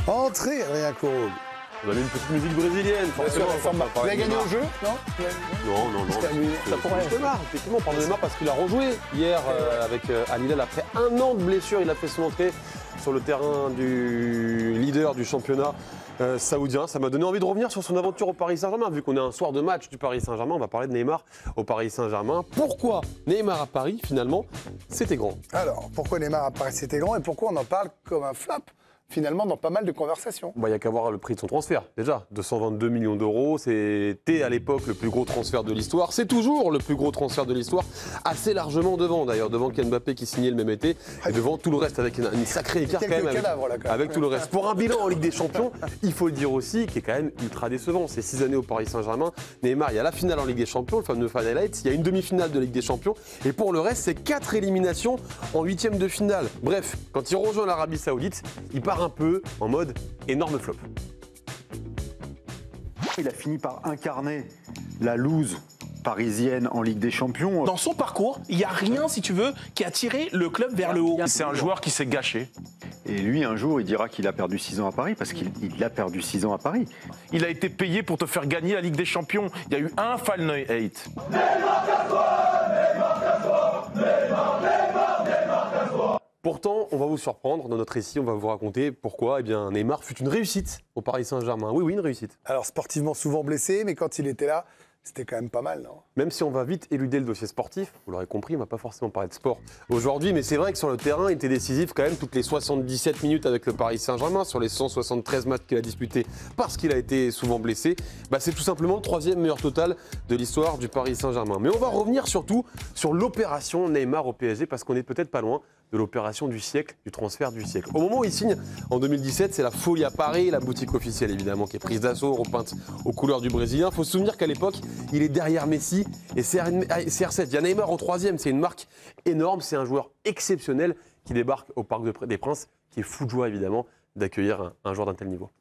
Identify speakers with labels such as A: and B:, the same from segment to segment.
A: Entrée, Adrien Corot.
B: On a mis une petite musique brésilienne, forcément.
A: Il a gagné au jeu, non?
B: Non. Ça pourrait être Neymar, effectivement, on parle de Neymar parce qu'il a rejoué hier avec Al Hilal après 1 an de blessure. Il a fait son entrée sur le terrain du leader du championnat saoudien. Ça m'a donné envie de revenir sur son aventure au Paris Saint-Germain. Vu qu'on est un soir de match du Paris Saint-Germain, on va parler de Neymar au Paris Saint-Germain. Pourquoi Neymar à Paris, finalement, c'était grand?
A: Alors, pourquoi Neymar à Paris c'était grand et pourquoi on en parle comme un flop finalement dans pas mal de conversations?
B: Il n'y a qu'à voir le prix de son transfert, déjà. 222 millions d'euros, c'était à l'époque le plus gros transfert de l'histoire. C'est toujours le plus gros transfert de l'histoire, assez largement devant d'ailleurs, devant Kylian Mbappé qui signait le même été, et devant tout le reste, avec une sacrée écart quand même, avec tout le reste. Pour un bilan en Ligue des Champions, il faut le dire aussi, qui est quand même ultra décevant. C'est 6 années au Paris Saint-Germain. Neymar, il y a la finale en Ligue des Champions, le fameux Final 8, il y a une demi-finale de Ligue des Champions, et pour le reste, c'est 4 éliminations en 8e de finale. Bref, quand il rejoint l'Arabie Saoudite, il part un peu en mode énorme flop.
C: Il a fini par incarner la loose parisienne en Ligue des Champions.
D: Dans son parcours, il n'y a rien, si tu veux, qui a tiré le club vers le haut.
E: C'est un joueur qui s'est gâché.
C: Et lui, un jour, il dira qu'il a perdu 6 ans à Paris, parce qu'il a perdu 6 ans à Paris.
E: Il a été payé pour te faire gagner la Ligue des Champions. Il y a eu un Final 8.
B: Pourtant, on va vous surprendre dans notre récit, on va vous raconter pourquoi Neymar fut une réussite au Paris Saint-Germain. Oui, une réussite.
A: Alors, sportivement souvent blessé, mais quand il était là, c'était quand même pas mal, non?
B: Même si on va vite éluder le dossier sportif, vous l'aurez compris, on ne va pas forcément parler de sport aujourd'hui, mais c'est vrai que sur le terrain, il était décisif quand même toutes les 77 minutes avec le Paris Saint-Germain, sur les 173 matchs qu'il a disputés parce qu'il a été souvent blessé. C'est tout simplement le 3e meilleur total de l'histoire du Paris Saint-Germain. Mais on va revenir surtout sur l'opération Neymar au PSG, parce qu'on est peut-être pas loin de l'opération du siècle, du transfert du siècle. Au moment où il signe, en 2017, c'est la folie à Paris, la boutique officielle évidemment qui est prise d'assaut, repeinte aux couleurs du Brésilien. Il faut se souvenir qu'à l'époque, il est derrière Messi et CR7. Il y a Neymar au 3e, c'est une marque énorme, c'est un joueur exceptionnel qui débarque au Parc des Princes, qui est fou de joie évidemment d'accueillir un joueur d'un tel niveau.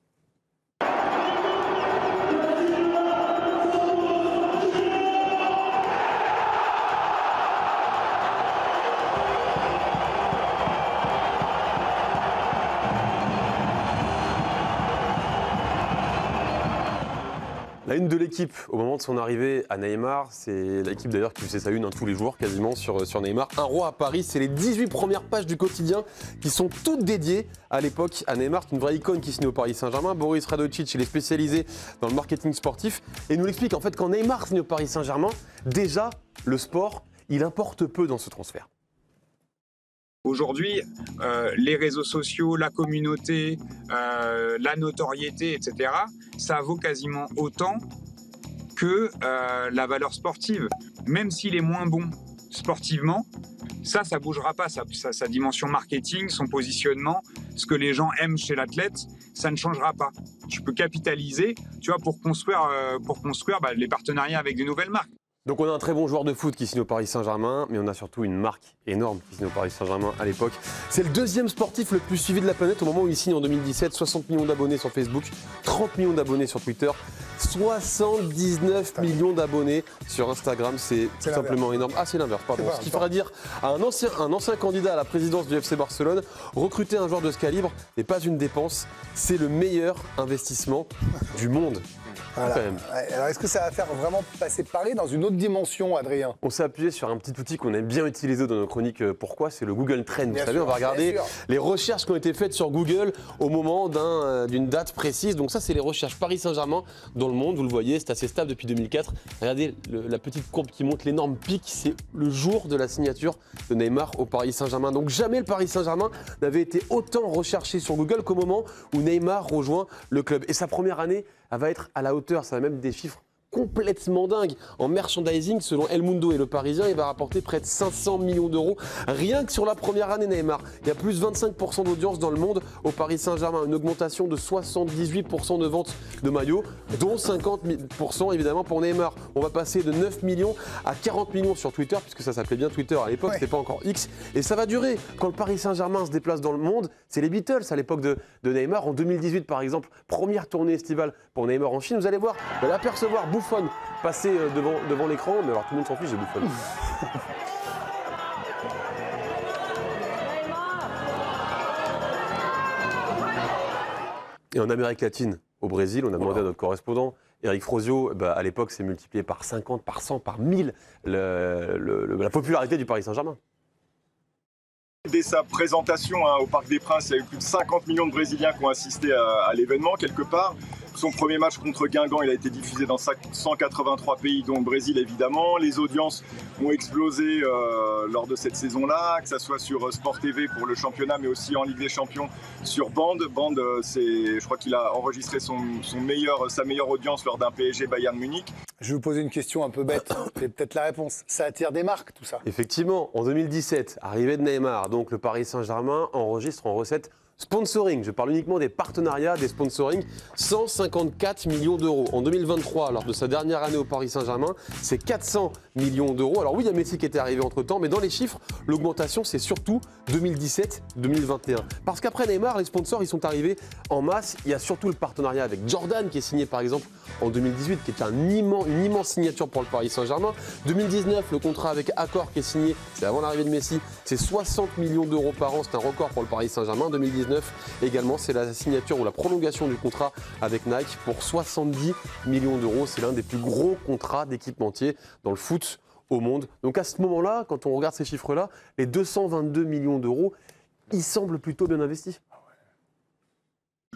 B: La une de l'équipe au moment de son arrivée à Neymar, c'est l'équipe d'ailleurs qui faisait sa une tous les jours quasiment sur Neymar. Un roi à Paris, c'est les 18 premières pages du quotidien qui sont toutes dédiées à l'époque à Neymar, qui est une vraie icône qui signe au Paris Saint-Germain. Boris Radojcic, il est spécialisé dans le marketing sportif et nous l'explique en fait quand Neymar signe au Paris Saint-Germain, déjà le sport, il importe peu dans ce transfert.
F: Aujourd'hui, les réseaux sociaux, la communauté, la notoriété, etc., ça vaut quasiment autant que la valeur sportive. Même s'il est moins bon sportivement, ça bougera pas. Sa dimension marketing, son positionnement, ce que les gens aiment chez l'athlète, ça ne changera pas. Tu peux capitaliser, tu vois, pour construire les partenariats avec des nouvelles marques.
B: Donc on a un très bon joueur de foot qui signe au Paris Saint-Germain, mais on a surtout une marque énorme qui signe au Paris Saint-Germain à l'époque. C'est le 2e sportif le plus suivi de la planète au moment où il signe en 2017, 60 millions d'abonnés sur Facebook, 30 millions d'abonnés sur Twitter, 79 millions d'abonnés sur Instagram, c'est tout simplement énorme. Ah c'est l'inverse, pardon. Ce qui fera dire à un ancien candidat à la présidence du FC Barcelone, recruter un joueur de ce calibre n'est pas une dépense, c'est le meilleur investissement du monde.
A: Voilà. Alors, est-ce que ça va faire vraiment passer Paris dans une autre dimension, Adrien?
B: On s'est appuyé sur un petit outil qu'on aime bien utiliser dans nos chroniques. Pourquoi? C'est le Google Trend. Vous savez, on va regarder les recherches qui ont été faites sur Google au moment d'une date précise. Donc ça, c'est les recherches Paris Saint-Germain dans le monde. Vous le voyez, c'est assez stable depuis 2004. Regardez la petite courbe qui monte, l'énorme pic. C'est le jour de la signature de Neymar au Paris Saint-Germain. Donc jamais le Paris Saint-Germain n'avait été autant recherché sur Google qu'au moment où Neymar rejoint le club. Et sa première année, elle va être à la hauteur, ça va même des chiffres complètement dingue. En merchandising, selon El Mundo et Le Parisien, il va rapporter près de 500 millions d'euros rien que sur la première année Neymar. Il y a plus de 25% d'audience dans le monde au Paris Saint-Germain, une augmentation de 78% de ventes de maillots, dont 50% évidemment pour Neymar. On va passer de 9 millions à 40 millions sur Twitter, puisque ça s'appelait bien Twitter à l'époque, c'était pas encore X, et ça va durer. Quand le Paris Saint-Germain se déplace dans le monde, c'est les Beatles à l'époque de Neymar. En 2018 par exemple, première tournée estivale pour Neymar en Chine, vous allez voir, vous allez apercevoir Buffon passer devant l'écran, mais alors tout le monde s'en fiche de Buffon. Et en Amérique latine, au Brésil, on a demandé à notre correspondant, Eric Frosio, à l'époque, c'est multiplié par 50, par 100, par 1000 la popularité du Paris Saint-Germain.
G: Dès sa présentation au Parc des Princes, il y a eu plus de 50 millions de Brésiliens qui ont assisté à l'événement quelque part. Son premier match contre Guingamp, il a été diffusé dans 183 pays, dont le Brésil évidemment. Les audiences ont explosé lors de cette saison-là, que ce soit sur Sport TV pour le championnat, mais aussi en Ligue des Champions sur Band. Band, je crois qu'il a enregistré sa meilleure audience lors d'un PSG Bayern Munich.
A: Je vais vous poser une question un peu bête, c'est peut-être la réponse. Ça attire des marques, tout ça?
B: Effectivement, en 2017, arrivée de Neymar, donc le Paris Saint-Germain enregistre en recettes sponsoring, je parle uniquement des partenariats, des sponsoring, 154 millions d'euros. En 2023, lors de sa dernière année au Paris Saint-Germain, c'est 400 millions d'euros. Alors oui, il y a Messi qui était arrivé entre-temps, mais dans les chiffres, l'augmentation, c'est surtout 2017-2021. Parce qu'après Neymar, les sponsors, ils sont arrivés en masse. Il y a surtout le partenariat avec Jordan, qui est signé par exemple en 2018, qui est une immense signature pour le Paris Saint-Germain. 2019, le contrat avec Accor qui est signé, c'est avant l'arrivée de Messi, c'est 60 millions d'euros par an, c'est un record pour le Paris Saint-Germain. 2019 également, c'est la signature ou la prolongation du contrat avec Nike pour 70 millions d'euros. C'est l'un des plus gros contrats d'équipementier dans le foot au monde. Donc à ce moment-là, quand on regarde ces chiffres-là, les 222 millions d'euros, ils semblent plutôt bien investis.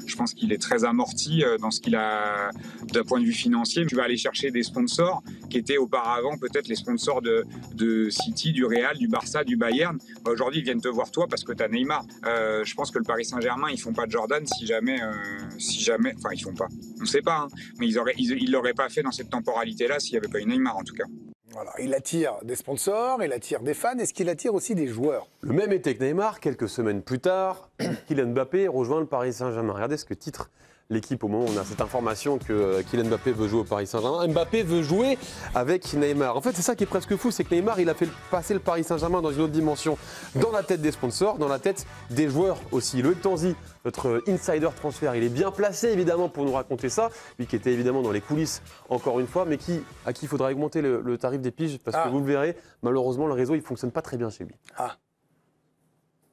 F: Je pense qu'il est très amorti dans ce qu'il a d'un point de vue financier. Tu vas aller chercher des sponsors qui étaient auparavant peut-être les sponsors de City, du Real, du Barça, du Bayern. Aujourd'hui, ils viennent te voir toi parce que tu as Neymar. Je pense que le Paris Saint-Germain, ils font pas de Jordan si jamais, enfin ils font pas. On ne sait pas, hein, mais ils l'auraient pas fait dans cette temporalité-là s'il n'y avait pas eu Neymar en tout cas.
A: Voilà, il attire des sponsors, il attire des fans. Est-ce qu'il attire aussi des joueurs?
B: Le même été que Neymar, quelques semaines plus tard, Kylian Mbappé rejoint le Paris Saint-Germain. Regardez ce que titre l'équipe au moment où on a cette information que Kylian Mbappé veut jouer au Paris Saint-Germain. Mbappé veut jouer avec Neymar. En fait, c'est ça qui est presque fou, c'est que Neymar, il a fait passer le Paris Saint-Germain dans une autre dimension, dans la tête des sponsors, dans la tête des joueurs aussi. Loïc Tanzi, notre insider transfert, il est bien placé évidemment pour nous raconter ça, lui qui était évidemment dans les coulisses encore une fois, mais à qui il faudra augmenter le tarif des piges, parce que vous le verrez, malheureusement le réseau il ne fonctionne pas très bien chez lui.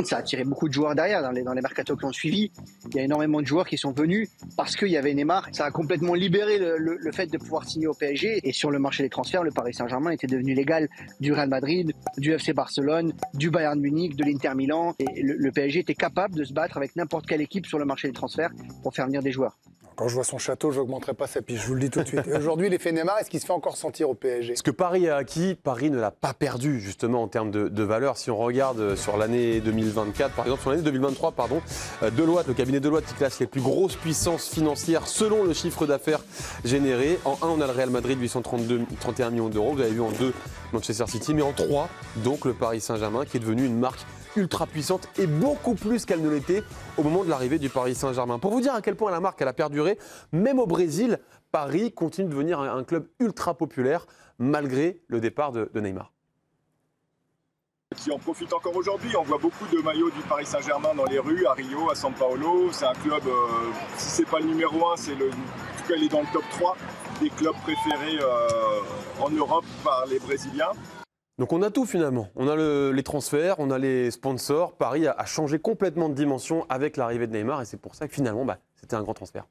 H: Ça a attiré beaucoup de joueurs derrière dans les mercatos qui ont suivi. Il y a énormément de joueurs qui sont venus parce qu'il y avait Neymar. Ça a complètement libéré le fait de pouvoir signer au PSG. Et sur le marché des transferts, le Paris Saint-Germain était devenu l'égal du Real Madrid, du FC Barcelone, du Bayern Munich, de l'Inter Milan. Et le PSG était capable de se battre avec n'importe quelle équipe sur le marché des transferts pour faire venir des joueurs.
A: Quand je vois son château, je n'augmenterai pas sa pige, je vous le dis tout de suite. Et aujourd'hui, l'effet Neymar, est-ce qu'il se fait encore sentir au PSG?
B: Ce que Paris a acquis, Paris ne l'a pas perdu justement en termes de valeur. Si on regarde sur l'année 2024, par exemple sur l'année 2023, Deloitte, le cabinet Deloitte qui classe les plus grosses puissances financières selon le chiffre d'affaires généré. En 1, on a le Real Madrid, 831 millions d'euros. Vous avez vu en 2, Manchester City, mais en 3, donc le Paris Saint-Germain qui est devenu une marque ultra puissante et beaucoup plus qu'elle ne l'était au moment de l'arrivée du Paris Saint-Germain. Pour vous dire à quel point la marque elle a perduré, même au Brésil, Paris continue de devenir un club ultra populaire malgré le départ de Neymar.
G: Qui en profite encore aujourd'hui. On voit beaucoup de maillots du Paris Saint-Germain dans les rues, à Rio, à São Paulo. C'est un club, si c'est pas le numéro 1, en tout cas il est dans le top 3 des clubs préférés en Europe par les Brésiliens.
B: Donc on a tout finalement, on a les transferts, on a les sponsors. Paris a changé complètement de dimension avec l'arrivée de Neymar et c'est pour ça que finalement c'était un grand transfert.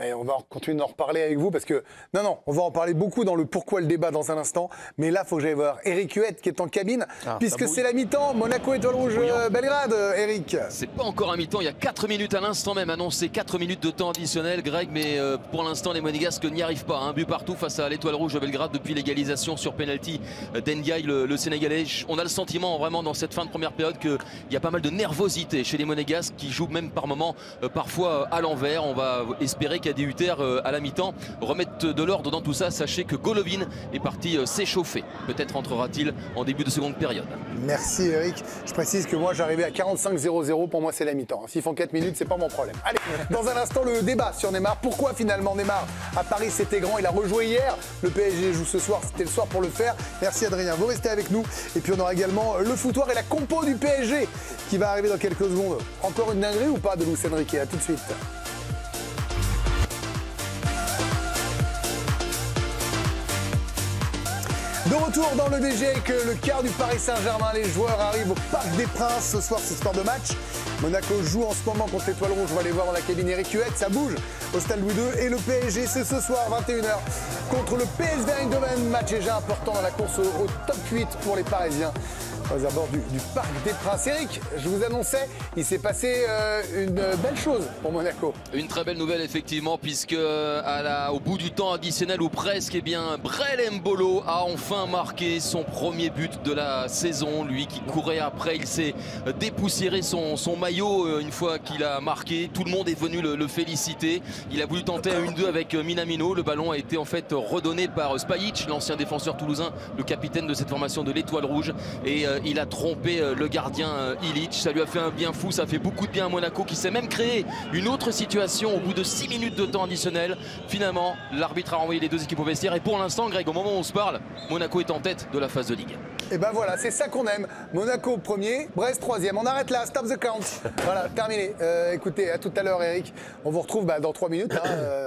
A: Et on va continuer d'en reparler avec vous parce que, non, on va en parler beaucoup dans le pourquoi le débat dans un instant. Mais là, il faut que j'aille voir Eric Huette qui est en cabine puisque c'est la mi-temps. Monaco Étoile Rouge Belgrade, Eric.
I: C'est pas encore un mi-temps, il y a 4 minutes à l'instant même annoncé, 4 minutes de temps additionnel, Greg, mais pour l'instant les Monégasques n'y arrivent pas. Un but partout face à l'Étoile Rouge Belgrade depuis l'égalisation sur penalty d'Ndiaye, le Sénégalais. On a le sentiment vraiment dans cette fin de première période qu'il y a pas mal de nervosité chez les Monégasques qui jouent même par moments parfois à l'envers. On va espérer qu'Adi Hutter à la mi-temps remette de l'ordre dans tout ça. Sachez que Golovin est parti s'échauffer. Peut-être entrera-t-il en début de seconde période.
A: Merci Eric. Je précise que moi j'arrivais à 45-0-0. Pour moi c'est la mi-temps. S'ils font 4 minutes, c'est pas mon problème. Allez, dans un instant le débat sur Neymar. Pourquoi finalement Neymar à Paris c'était grand? Il a rejoué hier. Le PSG joue ce soir. C'était le soir pour le faire. Merci Adrien. Vous restez avec nous. Et puis on aura également le foutoir et la compo du PSG qui va arriver dans quelques secondes. Encore une dinguerie ou pas de Luis Enrique? À tout de suite. De retour dans le DG avec le quart du Paris Saint-Germain. Les joueurs arrivent au Parc des Princes ce soir, ce soir de match. Monaco joue en ce moment contre l'Étoile Rouge. On va aller voir dans la cabine Eric Huette. Ça bouge au Stade Louis II. Et le PSG, c'est ce soir, 21h, contre le PSV Eindhoven. Match déjà important dans la course au top 8 pour les Parisiens. Aux abords du Parc des Princes. Eric, je vous annonçais, il s'est passé une belle chose pour Monaco.
I: Une très belle nouvelle effectivement, puisque au bout du temps additionnel ou presque, eh bien, Brel Mbolo a enfin marqué son premier but de la saison. Lui qui courait après, il s'est dépoussiéré son maillot une fois qu'il a marqué. Tout le monde est venu le féliciter. Il a voulu tenter un 1-2 avec Minamino. Le ballon a été en fait redonné par Spajic, l'ancien défenseur toulousain, le capitaine de cette formation de l'Étoile Rouge. Et il a trompé le gardien Ilic. Ça lui a fait un bien fou, ça fait beaucoup de bien à Monaco qui s'est même créé une autre situation au bout de 6 minutes de temps additionnel. Finalement, l'arbitre a renvoyé les deux équipes au vestiaire et pour l'instant, Greg, au moment où on se parle, Monaco est en tête de la phase de Ligue.
A: Et ben voilà, c'est ça qu'on aime. Monaco premier, Brest troisième. On arrête là, stop the count. Voilà, terminé. Écoutez, à tout à l'heure Eric. On vous retrouve dans 3 minutes,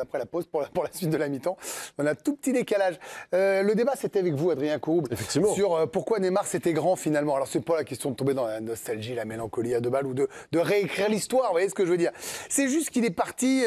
A: après la pause, pour la suite de la mi-temps. On a tout petit décalage. Le débat, c'était avec vous, Adrien Couroub, sur pourquoi Neymar c'était grand finalement. Alors c'est pas la question de tomber dans la nostalgie, la mélancolie à 2 balles ou de réécrire l'histoire, vous voyez ce que je veux dire. C'est juste qu'il est parti,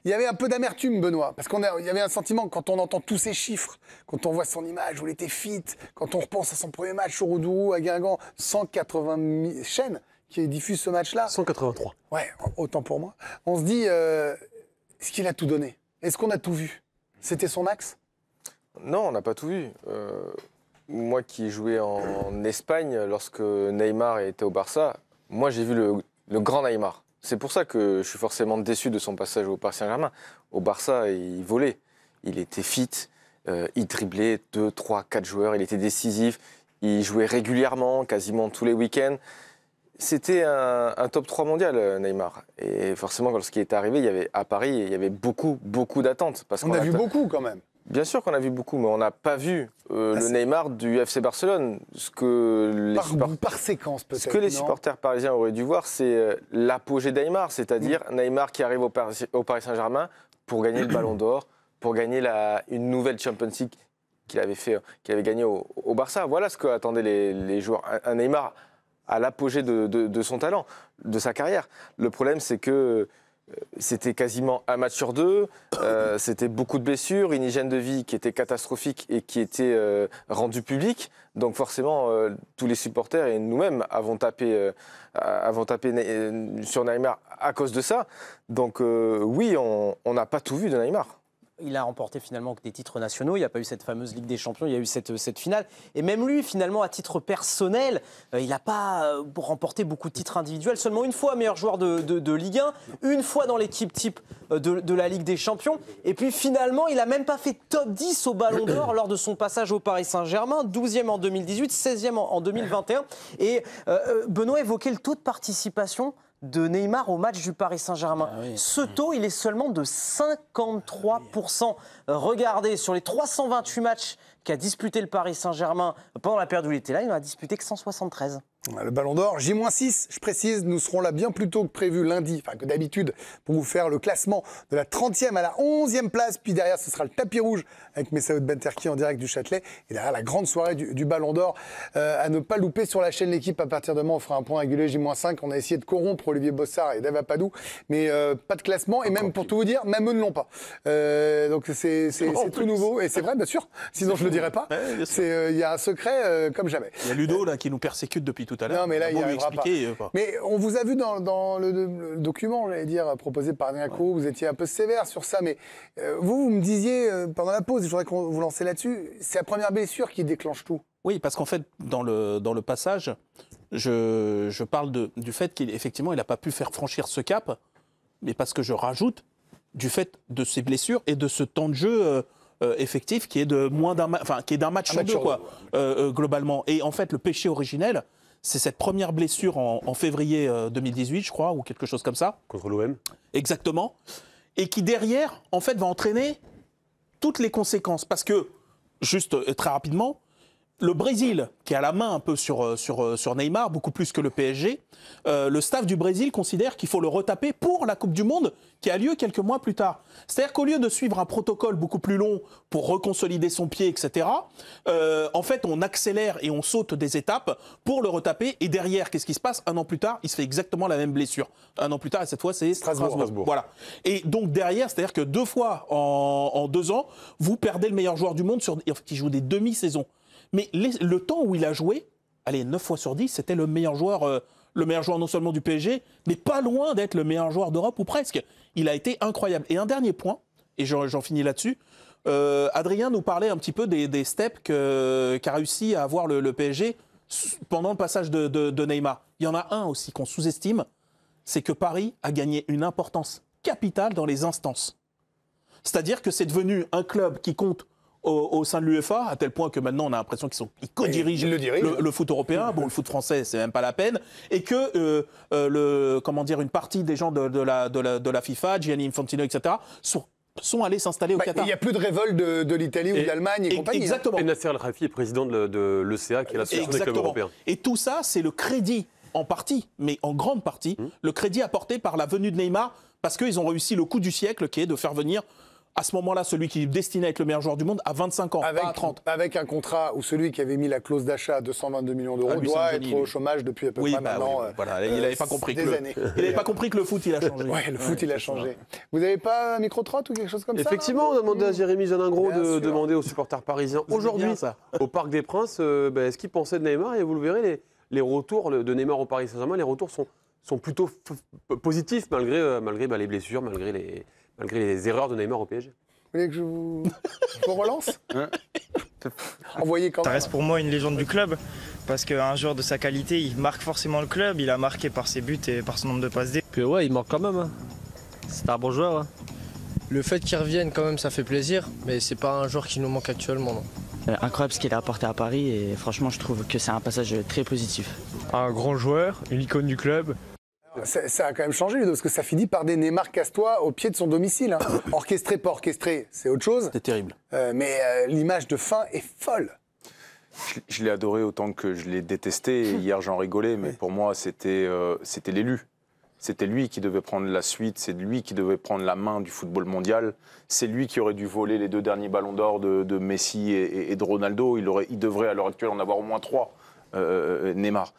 A: il y avait un peu d'amertume, Benoît, parce qu'il y avait un sentiment quand on entend tous ces chiffres, quand on voit son image où il était fit, quand on repense à son premier match au Roudourou à Guingamp, 180 000 chaînes qui diffusent ce match-là.
B: 183.
A: Ouais, autant pour moi. On se dit, est-ce qu'il a tout donné? Est-ce qu'on a tout vu? C'était son max?
J: Non, on n'a pas tout vu. Moi qui jouais en Espagne, lorsque Neymar était au Barça, moi j'ai vu le grand Neymar. C'est pour ça que je suis forcément déçu de son passage au Paris Saint-Germain. Au Barça, il volait. Il était fit, il driblait 2, 3, 4 joueurs, il était décisif, il jouait régulièrement, quasiment tous les week-ends. C'était un top 3 mondial, Neymar. Et forcément, lorsqu'il est arrivé, à Paris, il y avait beaucoup d'attentes.
A: On a vu beaucoup quand même.
J: Bien sûr qu'on a vu beaucoup, mais on n'a pas vu le Neymar du FC Barcelone. Ce que
A: par séquence peut-être.
J: Ce que les supporters parisiens auraient dû voir, c'est l'apogée de Neymar, c'est-à-dire Neymar qui arrive au Paris Saint-Germain pour gagner le Ballon d'Or, pour gagner une nouvelle Champions League qu'il avait gagné au Barça. Voilà ce qu'attendaient les joueurs. Un Neymar à l'apogée de son talent, de sa carrière. Le problème, c'est que c'était quasiment un match sur 2, c'était beaucoup de blessures, une hygiène de vie qui était catastrophique et qui était rendue publique. Donc forcément, tous les supporters et nous-mêmes avons tapé sur Neymar à cause de ça. Donc oui, on n'a pas tout vu de Neymar.
K: Il a remporté finalement que des titres nationaux, il n'y a pas eu cette fameuse Ligue des Champions, il y a eu cette finale. Et même lui, finalement, à titre personnel, il n'a pas remporté beaucoup de titres individuels. Seulement une fois meilleur joueur de Ligue 1, une fois dans l'équipe type de la Ligue des Champions. Et puis finalement, il n'a même pas fait top 10 au Ballon d'Or lors de son passage au Paris Saint-Germain, 12e en 2018, 16e en 2021. Et Benoît évoquait le taux de participation de Neymar au match du Paris Saint-Germain. Ah oui. Ce taux, il est seulement de 53%. Regardez, sur les 328 matchs qu'a disputé le Paris Saint-Germain pendant la période où il était là, il n'en a disputé que 173.
A: Le Ballon d'Or, J-6, je précise, nous serons là bien plus tôt que prévu lundi, enfin que d'habitude, pour vous faire le classement de la 30e à la 11e place. Puis derrière, ce sera le tapis rouge avec Messaoud Benterki en direct du Châtelet. Et derrière, la grande soirée du Ballon d'Or à ne pas louper sur la chaîne L'Équipe. À partir de demain, on fera un point régulier J-5. On a essayé de corrompre Olivier Bossard et Dave Apadou, mais pas de classement. Et même, pour tout vous dire, même eux ne l'ont pas. Donc c'est tout nouveau. Et c'est vrai, bien sûr. Sinon, je ne le dirais pas. Il y a un secret comme jamais.
D: Il y a Ludo là, qui nous persécute depuis tout à l'heure.
A: Non, mais là, il n'y arrivera pas. Mais on vous a vu dans le document, j'allais dire, proposé par Niaco, vous étiez un peu sévère sur ça, mais vous me disiez, pendant la pause, je voudrais qu'on vous lance là-dessus, c'est la première blessure qui déclenche tout.
D: Oui, parce qu'en fait, dans le passage, je parle du fait qu'effectivement, il n'a pas pu faire franchir ce cap, mais parce que je rajoute du fait de ses blessures et de ce temps de jeu effectif qui est de moins d'un match sur 2, quoi, globalement. Et en fait, le péché originel, c'est cette première blessure en février 2018, je crois, ou quelque chose comme ça.
B: Contre l'OM.
D: Exactement. Et qui, derrière, en fait, va entraîner toutes les conséquences. Parce que, juste très rapidement, le Brésil, qui a la main un peu sur Neymar, beaucoup plus que le PSG, le staff du Brésil considère qu'il faut le retaper pour la Coupe du Monde qui a lieu quelques mois plus tard. C'est-à-dire qu'au lieu de suivre un protocole beaucoup plus long pour reconsolider son pied, etc., en fait, on accélère et on saute des étapes pour le retaper. Et derrière, qu'est-ce qui se passe? Un an plus tard, il se fait exactement la même blessure. Un an plus tard, et cette fois, c'est Strasbourg. Voilà. Et donc derrière, c'est-à-dire que 2 fois en 2 ans, vous perdez le meilleur joueur du monde qui joue des demi-saisons. Mais le temps où il a joué, 9 fois sur 10, c'était le meilleur joueur non seulement du PSG, mais pas loin d'être le meilleur joueur d'Europe, ou presque. Il a été incroyable. Et un dernier point, et j'en finis là-dessus, Adrien nous parlait un petit peu des steps qu'a réussi à avoir le PSG pendant le passage de Neymar. Il y en a un aussi qu'on sous-estime, c'est que Paris a gagné une importance capitale dans les instances. C'est-à-dire que c'est devenu un club qui compte au sein de l'UEFA, à tel point que maintenant on a l'impression qu'ils co-dirigent le foot européen. Bon, le foot français, c'est même pas la peine. Et que une partie des gens de la FIFA, Gianni Infantino, etc., sont allés s'installer au Qatar.
A: Il n'y a plus de révolte de l'Italie ou de l'Allemagne et compagnie.
B: Exactement. Et Nasser Al-Khelaifi est président de l'ECA, qui est l'association des clubs européens.
D: Et tout ça, c'est le crédit, en partie, mais en grande partie, le crédit apporté par la venue de Neymar, parce qu'ils ont réussi le coup du siècle, qui est de faire venir à ce moment-là, celui qui est destiné à être le meilleur joueur du monde à 25 ans, pas à 30.
A: Avec un contrat où celui qui avait mis la clause d'achat à 222 millions d'euros doit être au chômage depuis à peu près maintenant.
D: Voilà, il n'avait pas compris que le foot, il a changé.
A: Oui, le foot, il a changé. Vous n'avez pas un micro-trotte ou quelque chose comme ça?
B: Effectivement, on a demandé à Jérémy Janingro de demander aux supporters parisiens aujourd'hui, au Parc des Princes, ce qu'ils pensaient de Neymar. Et vous le verrez, les retours de Neymar au Paris Saint-Germain, les retours sont plutôt positifs malgré les blessures, malgré les erreurs de Neymar au PSG.
A: Vous voulez que je vous relance Envoyez quand même.
L: Ça reste pour moi une légende du club, parce qu'un joueur de sa qualité, il marque forcément le club, il a marqué par ses buts et par son nombre de passes D.
M: Puis ouais, il marque quand même. Hein. C'est un bon joueur. Hein.
N: Le fait qu'il revienne quand même, ça fait plaisir, mais c'est pas un joueur qui nous manque actuellement. Non.
O: Incroyable ce qu'il a apporté à Paris et franchement, je trouve que c'est un passage très positif.
M: Un grand joueur, une icône du club.
A: Ça a quand même changé, parce que ça finit par des Neymar Castois au pied de son domicile. Hein. Orchestré, pas orchestré, c'est autre chose.
D: C'est terrible.
A: Mais l'image de fin est folle.
P: Je l'ai adoré autant que je l'ai détesté. Et hier, j'en rigolais, mais pour moi, c'était l'élu. C'était lui qui devait prendre la suite, c'est lui qui devait prendre la main du football mondial. C'est lui qui aurait dû voler les 2 derniers ballons d'or de Messi et de Ronaldo. Il devrait à l'heure actuelle en avoir au moins 3, Neymar.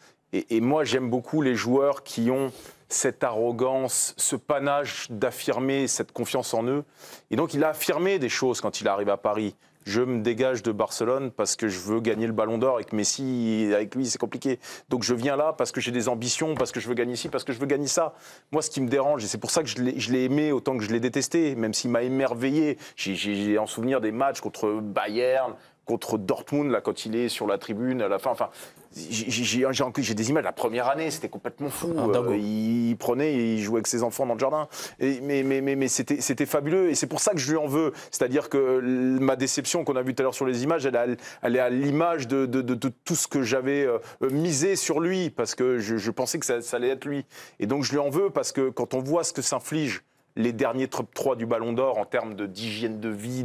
P: Et moi, j'aime beaucoup les joueurs qui ont cette arrogance, ce panache d'affirmer cette confiance en eux. Et donc, il a affirmé des choses quand il est arrivé à Paris. Je me dégage de Barcelone parce que je veux gagner le Ballon d'Or et que Messi, avec lui, c'est compliqué. Donc, je viens là parce que j'ai des ambitions, parce que je veux gagner ci, parce que je veux gagner ça. Moi, ce qui me dérange, et c'est pour ça que je l'ai aimé autant que je l'ai détesté, même s'il m'a émerveillé. J'ai en souvenir des matchs contre Bayern, contre Dortmund, là, quand il est sur la tribune à la fin. Enfin, j'ai des images. La première année, c'était complètement fou. Il prenait et il jouait avec ses enfants dans le jardin. Mais c'était fabuleux. Et c'est pour ça que je lui en veux. C'est-à-dire que ma déception qu'on a vue tout à l'heure sur les images, elle est à l'image de tout ce que j'avais misé sur lui, parce que je pensais que ça allait être lui. Et donc je lui en veux, parce que quand on voit ce que s'inflige les derniers top 3 du Ballon d'Or en termes d'hygiène de vie,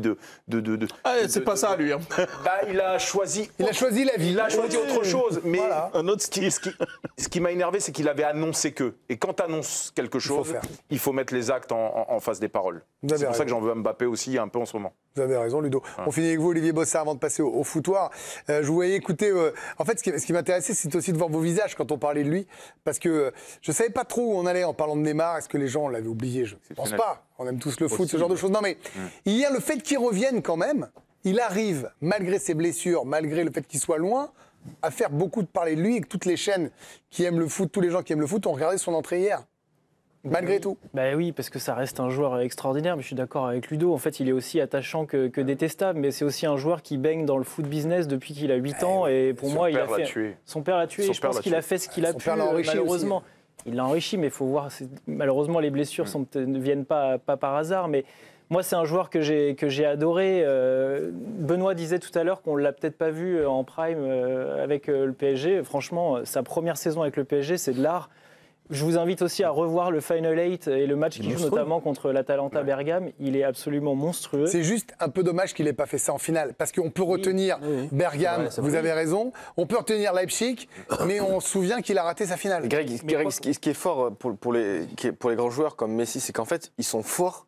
D: c'est pas ça, lui. Hein.
A: Il a choisi la vie.
P: Il a choisi autre chose. Mais
D: voilà. Un autre style.
P: Ce qui m'a énervé, c'est qu'il avait annoncé que. Et quand tu annonces quelque chose, il faut mettre les actes en face des paroles. C'est pour ça que j'en veux à Mbappé aussi un peu en ce moment.
A: Vous avez raison, Ludo. On finit avec vous, Olivier Bossard, avant de passer au foutoir. Je vous voyais écouter. En fait, ce qui m'intéressait, c'est aussi de voir vos visages quand on parlait de lui. Parce que je ne savais pas trop où on allait en parlant de Neymar. Est-ce que les gens l'avaient oublié? Je ne pense pas. On aime tous le foot, ce genre de choses. Non, mais hier, le fait qu'il revienne quand même, il arrive, malgré ses blessures, malgré le fait qu'il soit loin, à faire beaucoup de parler de lui et que toutes les chaînes qui aiment le foot, tous les gens qui aiment le foot, ont regardé son entrée hier. Malgré tout.
Q: Bah oui, parce que ça reste un joueur extraordinaire, mais je suis d'accord avec Ludo. En fait, il est aussi attachant que détestable, mais c'est aussi un joueur qui baigne dans le foot business depuis qu'il a 8 ans. Et pour moi, il a fait. Son père l'a tué. Je pense qu'il a fait ce qu'il a pu, malheureusement. Il l'a enrichi, mais il faut voir. Malheureusement, les blessures ne viennent pas par hasard. Mais moi, c'est un joueur que j'ai adoré. Benoît disait tout à l'heure qu'on ne l'a peut-être pas vu en prime avec le PSG. Franchement, sa première saison avec le PSG, c'est de l'art. Je vous invite aussi à revoir le Final 8 et le match qu'il joue notamment contre l'Atalanta Bergame. Il est absolument monstrueux.
A: C'est juste un peu dommage qu'il n'ait pas fait ça en finale. Parce qu'on peut retenir Bergame, vous avez raison. On peut retenir Leipzig, mais on se souvient qu'il a raté sa finale.
J: Greg, ce qui est fort pour les grands joueurs comme Messi, c'est qu'en fait, ils sont forts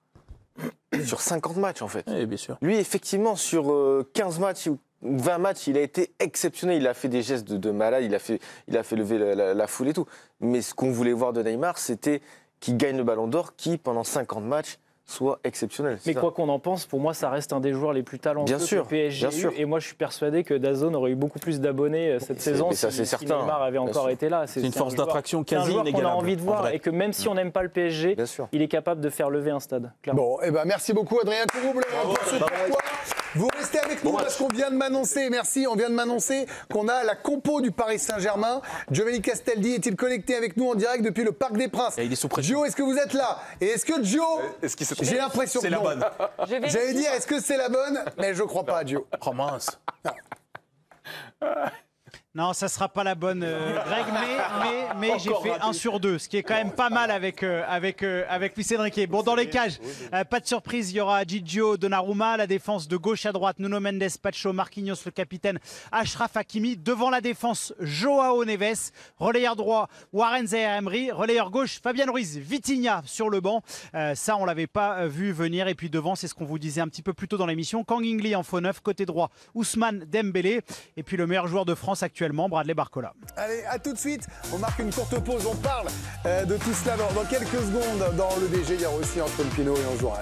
J: sur 50 matchs en fait.
D: Oui, bien sûr.
J: Lui, effectivement, sur 15 matchs ou 20 matchs, il a été exceptionnel. Il a fait des gestes de malade, il a fait lever la foule et tout. Mais ce qu'on voulait voir de Neymar, c'était qu'il gagne le Ballon d'Or, qui pendant 50 matchs soit exceptionnel.
Q: Mais quoi qu'on en pense, pour moi, ça reste un des joueurs les plus talentueux que le PSG a eu. Et moi, je suis persuadé que DAZN aurait eu beaucoup plus d'abonnés cette saison si Neymar avait encore été là.
D: C'est une force d'attraction quasi inégalable.
Q: C'est un joueur qu'on a envie de voir et que même si on n'aime pas le PSG, il est capable de faire lever un stade. Clairement.
A: Bon, merci beaucoup Adrien Courouble pour ce pourquoi. Vous restez avec nous parce qu'on vient de m'annoncer, on vient de m'annoncer qu'on a la compo du Paris Saint-Germain. Giovanni Castaldi est-il connecté avec nous en direct depuis le Parc des Princes?
D: Il est sous pression.
A: Gio, est-ce que vous êtes là? Et est-ce que Gio, j'ai l'impression que
D: c'est la bonne.
A: J'allais dire, est-ce que c'est la bonne? Mais je crois pas, Gio.
D: Oh mince.
R: Non, ça ne sera pas la bonne, Greg, mais j'ai fait 1 sur 2, ce qui est quand même pas mal avec Luis Enrique. Bon, dans les cages, pas de surprise, il y aura Gigio Donnarumma, la défense de gauche à droite, Nuno Mendes, Pacho, Marquinhos, le capitaine, Achraf Hakimi. Devant la défense, Joao Neves, relayeur droit, Warren Zaïre-Emery, relayeur gauche, Fabian Ruiz, Vitinha sur le banc. Ça, on ne l'avait pas vu venir. Et puis devant, c'est ce qu'on vous disait un petit peu plus tôt dans l'émission, Kang In-lee en faux neuf, côté droit, Ousmane Dembélé. Et puis le meilleur joueur de France actuellement, Bradley Barcola.
A: Allez, à tout de suite. On marque une courte pause. On parle de tout cela dans quelques secondes. Dans le DG, il y aura aussi Antoine Pinot et on jouera.